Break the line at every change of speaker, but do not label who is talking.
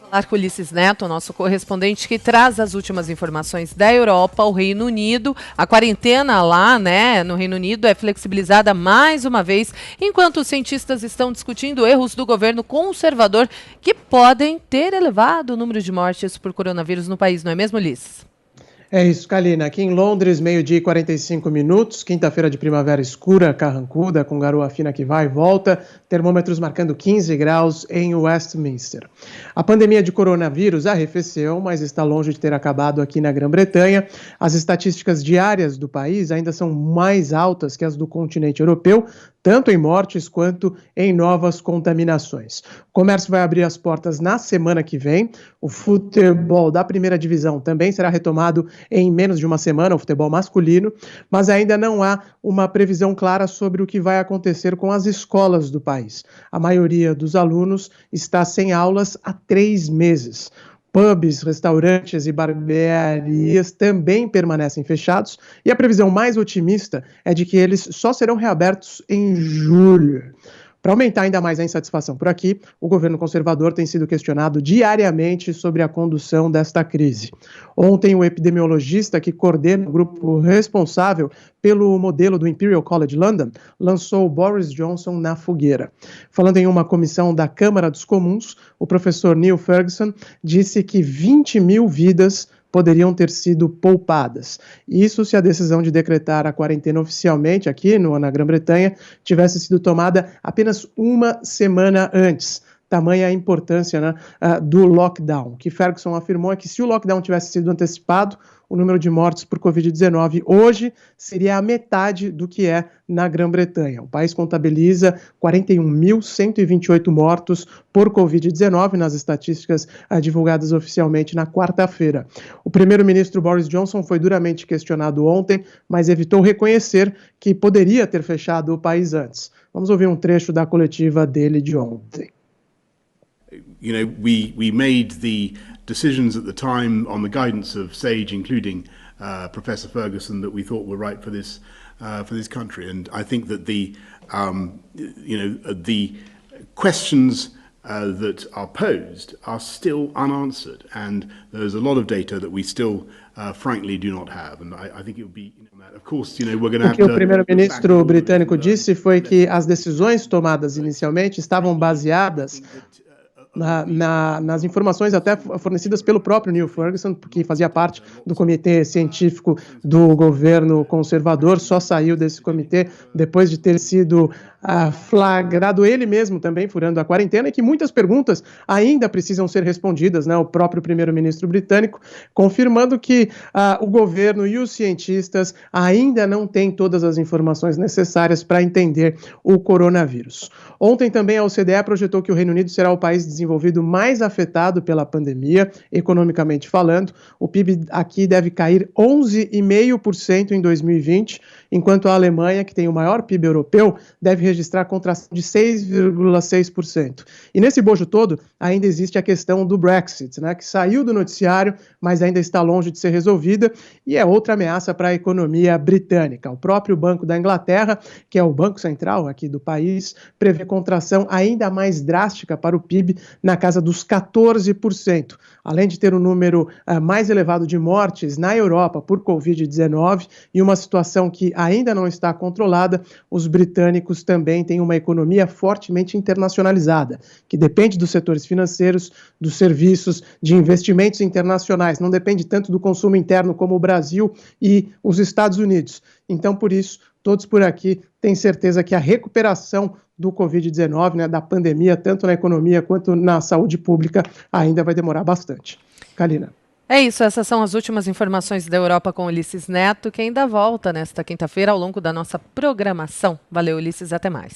Falar com Ulisses Neto, nosso correspondente, que traz as últimas informações da Europa ao Reino Unido. A quarentena lá, no Reino Unido é flexibilizada mais uma vez, enquanto os cientistas estão discutindo erros do governo conservador que podem ter elevado o número de mortes por coronavírus no país, não é mesmo, Ulisses?
É isso, Kalina. Aqui em Londres, 12h45, quinta-feira de primavera escura, carrancuda, com garoa fina que vai e volta, termômetros marcando 15 graus em Westminster. A pandemia de coronavírus arrefeceu, mas está longe de ter acabado aqui na Grã-Bretanha. As estatísticas diárias do país ainda são mais altas que as do continente europeu, tanto em mortes quanto em novas contaminações. O comércio vai abrir as portas na semana que vem. O futebol da primeira divisão também será retomado em menos de uma semana, o futebol masculino, mas ainda não há uma previsão clara sobre o que vai acontecer com as escolas do país. A maioria dos alunos está sem aulas há 3 meses. Pubs, restaurantes e barbearias também permanecem fechados e a previsão mais otimista é de que eles só serão reabertos em julho. Para aumentar ainda mais a insatisfação por aqui, o governo conservador tem sido questionado diariamente sobre a condução desta crise. Ontem, o epidemiologista que coordena o grupo responsável pelo modelo do Imperial College London lançou Boris Johnson na fogueira. Falando em uma comissão da Câmara dos Comuns, o professor Neil Ferguson disse que 20 mil vidas poderiam ter sido poupadas. Isso se a decisão de decretar a quarentena oficialmente aqui na Grã-Bretanha tivesse sido tomada apenas uma semana antes. Tamanha a importância do lockdown. O que Ferguson afirmou é que se o lockdown tivesse sido antecipado, o número de mortes por Covid-19 hoje seria a metade do que é na Grã-Bretanha. O país contabiliza 41.128 mortos por Covid-19 nas estatísticas divulgadas oficialmente na quarta-feira. O primeiro-ministro Boris Johnson foi duramente questionado ontem, mas evitou reconhecer que poderia ter fechado o país antes. Vamos ouvir um trecho da coletiva dele de ontem.
You know, we made the decisions at the time on the guidance of SAGE, including Professor Ferguson, that we thought were right for this country. And I think that the questions that are posed are still unanswered, and there's a lot of data that we still, frankly, do not have. And I think it would be, of course, we're going to have to.
O que o primeiro-ministro britânico disse foi que as decisões tomadas inicialmente estavam baseadas nas informações até fornecidas pelo próprio Neil Ferguson, que fazia parte do comitê científico do governo conservador, só saiu desse comitê depois de ter sido flagrado ele mesmo também furando a quarentena, e que muitas perguntas ainda precisam ser respondidas, O próprio primeiro-ministro britânico confirmando que o governo e os cientistas ainda não têm todas as informações necessárias para entender o coronavírus. Ontem também a OCDE projetou que o Reino Unido será o país desenvolvido mais afetado pela pandemia, economicamente falando. O PIB aqui deve cair 11,5% em 2020, enquanto a Alemanha, que tem o maior PIB europeu, deve registrar contração de 6,6%. E nesse bojo todo, ainda existe a questão do Brexit, que saiu do noticiário, mas ainda está longe de ser resolvida, e é outra ameaça para a economia britânica. O próprio Banco da Inglaterra, que é o banco central aqui do país, prevê contração ainda mais drástica para o PIB, na casa dos 14%. Além de ter um número mais elevado de mortes na Europa por Covid-19 e uma situação que ainda não está controlada, os britânicos também têm uma economia fortemente internacionalizada, que depende dos setores financeiros, dos serviços, de investimentos internacionais, não depende tanto do consumo interno como o Brasil e os Estados Unidos. Então, por isso, todos por aqui têm certeza que a recuperação do Covid-19, da pandemia, tanto na economia quanto na saúde pública, ainda vai demorar bastante. Kalina.
É isso, essas são as últimas informações da Europa com Ulisses Neto, que ainda volta nesta quinta-feira ao longo da nossa programação. Valeu, Ulisses, até mais.